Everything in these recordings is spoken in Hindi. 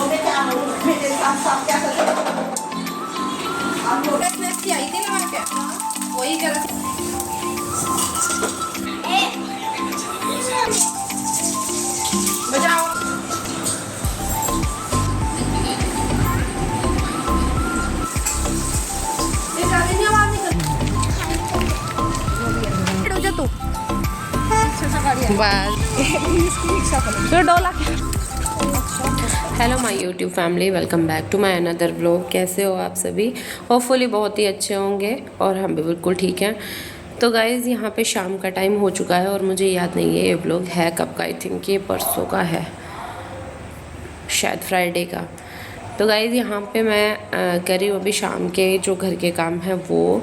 मेरे साथ साथ क्या करते आप लोग की आई थी ना वहाँ पे, वही कर बजाओ। तू डोला। Hello my YouTube family, welcome back to my another vlog. कैसे हो आप सभी? होपफुली बहुत ही अच्छे होंगे और हम भी बिल्कुल ठीक हैं। तो गाइज़ यहाँ पे शाम का टाइम हो चुका है और मुझे याद नहीं है ये व्लॉग है कब का। आई थिंक ये परसों का है, शायद फ्राइडे का। तो गाइज़ यहाँ पे मैं कर रही हूँ अभी शाम के जो घर के काम हैं वो,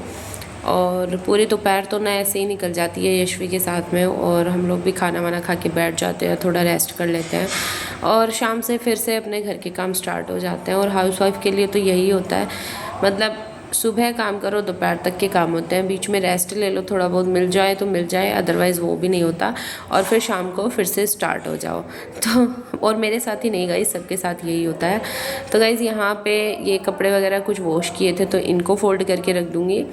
और पूरी दोपहर तो ना ऐसे ही निकल जाती है यशवी के साथ में, और हम लोग भी खाना वाना खा के बैठ जाते हैं, थोड़ा रेस्ट कर लेते हैं और शाम से फिर से अपने घर के काम स्टार्ट हो जाते हैं। और हाउसवाइफ के लिए तो यही होता है, मतलब सुबह काम करो दोपहर तक के काम होते हैं, बीच में रेस्ट ले लो, थोड़ा बहुत मिल जाए तो मिल जाए, अदरवाइज़ वो भी नहीं होता, और फिर शाम को फिर से स्टार्ट हो जाओ। तो और मेरे साथ ही नहीं गाइस, सबके साथ यही होता है। तो गाइस यहाँ पे ये कपड़े वगैरह कुछ वॉश किए थे तो इनको फोल्ड करके रख दूँगी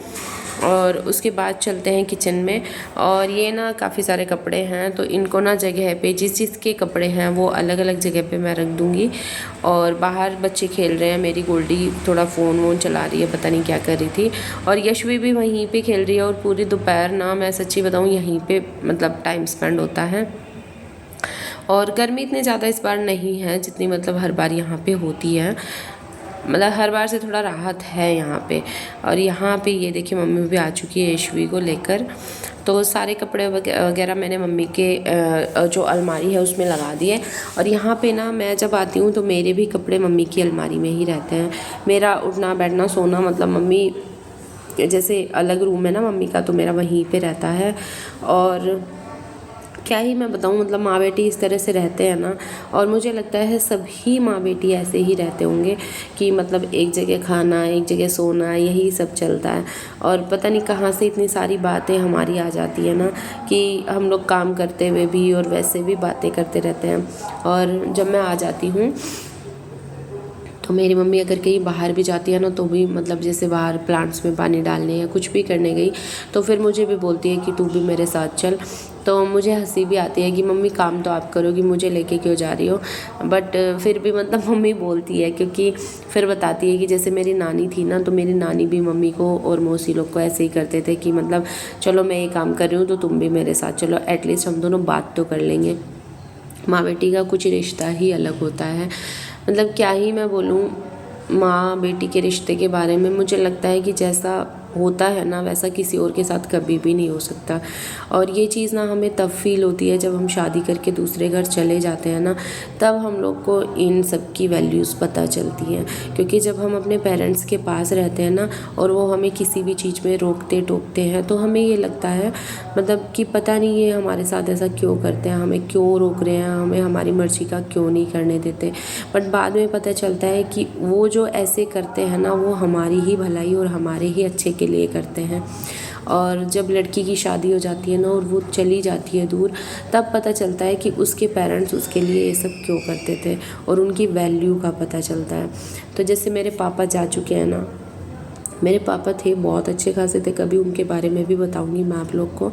और उसके बाद चलते हैं किचन में। और ये ना काफ़ी सारे कपड़े हैं तो इनको ना जगह पे जिस चीज़ के कपड़े हैं वो अलग अलग जगह पे मैं रख दूँगी। और बाहर बच्चे खेल रहे हैं, मेरी गोल्डी थोड़ा फ़ोन वोन चला रही है, पता नहीं क्या कर रही थी, और यशवी भी वहीं पे खेल रही है। और पूरी दोपहर ना मैं सच्ची बताऊँ यहीं पे मतलब टाइम स्पेंड होता है। और गर्मी इतनी ज़्यादा इस बार नहीं है जितनी मतलब हर बार यहाँ पे होती है, मतलब हर बार से थोड़ा राहत है यहाँ पे। और यहाँ पे ये देखिए मम्मी भी आ चुकी है यशवी को लेकर। तो सारे कपड़े वगैरह मैंने मम्मी के जो अलमारी है उसमें लगा दिए। और यहाँ पे ना मैं जब आती हूँ तो मेरे भी कपड़े मम्मी की अलमारी में ही रहते हैं। मेरा उठना बैठना सोना मतलब मम्मी जैसे अलग रूम है ना मम्मी का, तो मेरा वहीं पे रहता है। और क्या ही मैं बताऊँ, मतलब माँ बेटी इस तरह से रहते हैं ना, और मुझे लगता है सभी माँ बेटी ऐसे ही रहते होंगे कि मतलब एक जगह खाना एक जगह सोना यही सब चलता है। और पता नहीं कहाँ से इतनी सारी बातें हमारी आ जाती है ना कि हम लोग काम करते हुए भी और वैसे भी बातें करते रहते हैं। और जब मैं आ जाती हूँ तो मेरी मम्मी अगर कहीं बाहर भी जाती है ना तो भी मतलब जैसे बाहर प्लांट्स में पानी डालने या कुछ भी करने गई तो फिर मुझे भी बोलती है कि तू भी मेरे साथ चल। तो मुझे हंसी भी आती है कि मम्मी काम तो आप करोगी, मुझे लेके क्यों जा रही हो। बट फिर भी मतलब मम्मी बोलती है, क्योंकि फिर बताती है कि जैसे मेरी नानी थी ना, तो मेरी नानी भी मम्मी को और मौसी लोग को ऐसे ही करते थे कि मतलब चलो मैं ये काम कर रही हूँ तो तुम भी मेरे साथ चलो, एटलीस्ट हम दोनों बात तो कर लेंगे। माँ बेटी का कुछ रिश्ता ही अलग होता है। मतलब क्या ही मैं बोलूँ माँ बेटी के रिश्ते के बारे में। मुझे लगता है कि जैसा होता है ना वैसा किसी और के साथ कभी भी नहीं हो सकता। और ये चीज़ ना हमें तब फील होती है जब हम शादी करके दूसरे घर चले जाते हैं ना, तब हम लोग को इन सब की वैल्यूज़ पता चलती हैं। क्योंकि जब हम अपने पेरेंट्स के पास रहते हैं ना और वो हमें किसी भी चीज़ में रोकते टोकते हैं तो हमें ये लगता है मतलब कि पता नहीं ये हमारे साथ ऐसा क्यों करते हैं, हमें क्यों रोक रहे हैं, हमें हमारी मर्ज़ी का क्यों नहीं करने देते। बट बाद में पता चलता है कि वो जो ऐसे करते हैं ना वो हमारी ही भलाई और हमारे ही अच्छे के लिए करते हैं। और जब लड़की की शादी हो जाती है ना और वो चली जाती है दूर, तब पता चलता है कि उसके पेरेंट्स उसके लिए ये सब क्यों करते थे और उनकी वैल्यू का पता चलता है। तो जैसे मेरे पापा जा चुके हैं ना, मेरे पापा थे बहुत अच्छे खासे थे, कभी उनके बारे में भी बताऊंगी मैं आप लोग को।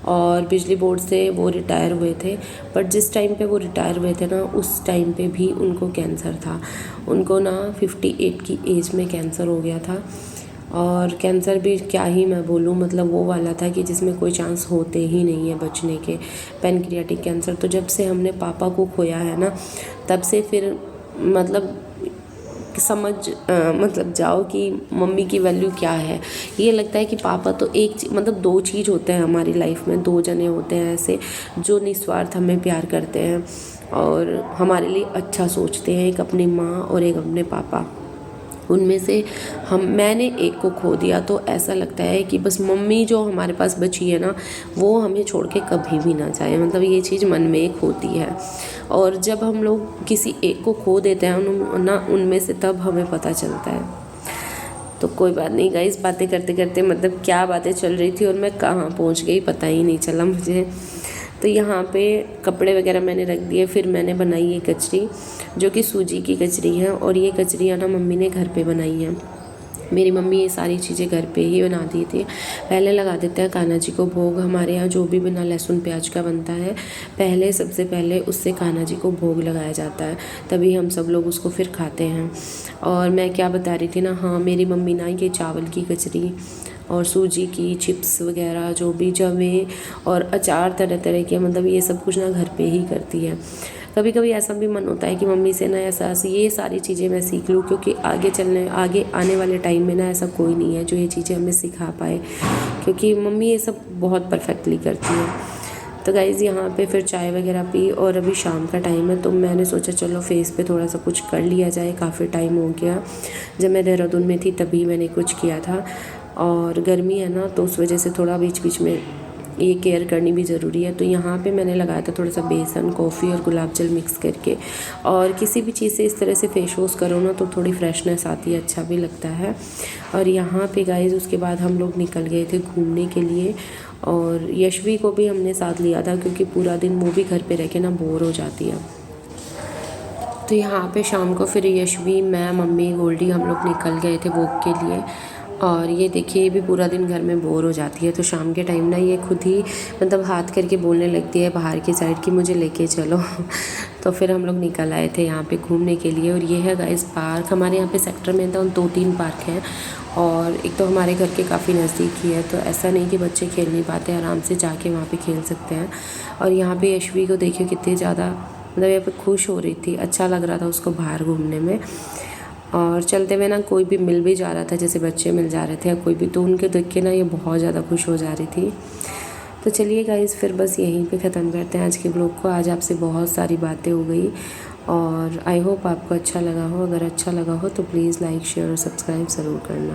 और बिजली बोर्ड से वो रिटायर हुए थे, बट जिस टाइम पे वो रिटायर हुए थे ना उस टाइम पे भी उनको कैंसर था। उनको ना 58 की एज में कैंसर हो गया था। और कैंसर भी क्या ही मैं बोलूँ, मतलब वो वाला था कि जिसमें कोई चांस होते ही नहीं है बचने के, पैनक्रियाटिक कैंसर। तो जब से हमने पापा को खोया है ना तब से फिर मतलब समझ मतलब जाओ कि मम्मी की वैल्यू क्या है। ये लगता है कि पापा तो मतलब दो चीज़ होते हैं हमारी लाइफ में, दो जने होते हैं ऐसे जो निस्वार्थ हमें प्यार करते हैं और हमारे लिए अच्छा सोचते हैं, एक अपनी माँ और एक अपने पापा। उनमें से मैंने एक को खो दिया तो ऐसा लगता है कि बस मम्मी जो हमारे पास बची है ना वो हमें छोड़ के कभी भी ना जाए, मतलब ये चीज़ मन में एक होती है। और जब हम लोग किसी एक को खो देते हैं ना उनमें से, तब हमें पता चलता है। तो कोई बात नहीं गाइस, बातें करते करते मतलब क्या बातें चल रही थी और मैं कहाँ पहुँच गई पता ही नहीं चला मुझे। तो यहाँ पे कपड़े वगैरह मैंने रख दिए, फिर मैंने बनाई ये कचरी जो कि सूजी की कचरी है। और ये कचरियाँ ना मम्मी ने घर पे बनाई हैं। मेरी मम्मी ये सारी चीज़ें घर पे ही बना दी थी। पहले लगा देते हैं कान्हा जी को भोग। हमारे यहाँ जो भी बिना लहसुन प्याज का बनता है, पहले सबसे पहले उससे कान्हा जी को भोग लगाया जाता है, तभी हम सब लोग उसको फिर खाते हैं। और मैं क्या बता रही थी ना, हाँ मेरी मम्मी ना ये चावल की कचरी और सूजी की चिप्स वगैरह जो भी जमे और अचार तरह तरह के, मतलब ये सब कुछ ना घर पे ही करती है। कभी कभी ऐसा भी मन होता है कि मम्मी से ना ऐसा ये सारी चीज़ें मैं सीख लूँ, क्योंकि आगे आने वाले टाइम में ना ऐसा कोई नहीं है जो ये चीज़ें हमें सिखा पाए, क्योंकि मम्मी ये सब बहुत परफेक्टली करती है। तो गाइज़ यहाँ पे फिर चाय वगैरह पी और अभी शाम का टाइम है, तो मैंने सोचा चलो फेस पे थोड़ा सा कुछ कर लिया जाए। काफ़ी टाइम हो गया, जब मैं देहरादून में थी तभी मैंने कुछ किया था। और गर्मी है ना, तो उस वजह से थोड़ा बीच बीच में ये केयर करनी भी ज़रूरी है। तो यहाँ पे मैंने लगाया था थोड़ा सा बेसन, कॉफ़ी और गुलाब जल मिक्स करके। और किसी भी चीज़ से इस तरह से फेस वॉश करो ना तो थोड़ी फ्रेशनेस आती है, अच्छा भी लगता है। और यहाँ पे गाइस उसके बाद हम लोग निकल गए थे घूमने के लिए, और यशवी को भी हमने साथ लिया था, क्योंकि पूरा दिन वो भी घर पे रह के ना बोर हो जाती है। तो यहाँ पे शाम को फिर यशवी, मैं, मम्मी, गोल्डी हम लोग निकल गए थे वॉक के लिए। और ये देखिए, ये भी पूरा दिन घर में बोर हो जाती है, तो शाम के टाइम ना ये खुद ही मतलब हाथ करके बोलने लगती है बाहर की साइड कि मुझे लेके चलो। तो फिर हम लोग निकल आए थे यहाँ पे घूमने के लिए। और ये है गाइस पार्क, हमारे यहाँ पे सेक्टर में तो 2-3 पार्क हैं, और एक तो हमारे घर के काफ़ी नज़दीक ही है, तो ऐसा नहीं कि बच्चे खेल नहीं पाते, आराम से जाके वहाँ पे खेल सकते हैं। और यहाँ पे यशवी को देखिए कितनी ज़्यादा मतलब यहाँ पे खुश हो रही थी, अच्छा लग रहा था उसको बाहर घूमने में। और चलते हुए ना कोई भी मिल भी जा रहा था, जैसे बच्चे मिल जा रहे थे या कोई भी, तो उनके देख के ना ये बहुत ज़्यादा खुश हो जा रही थी। तो चलिए गाइस, फिर बस यहीं पे ख़त्म करते हैं आज के ब्लॉग को। आज आपसे बहुत सारी बातें हो गई, और आई होप आपको अच्छा लगा हो। अगर अच्छा लगा हो तो प्लीज़ लाइक, शेयर और सब्सक्राइब ज़रूर करना।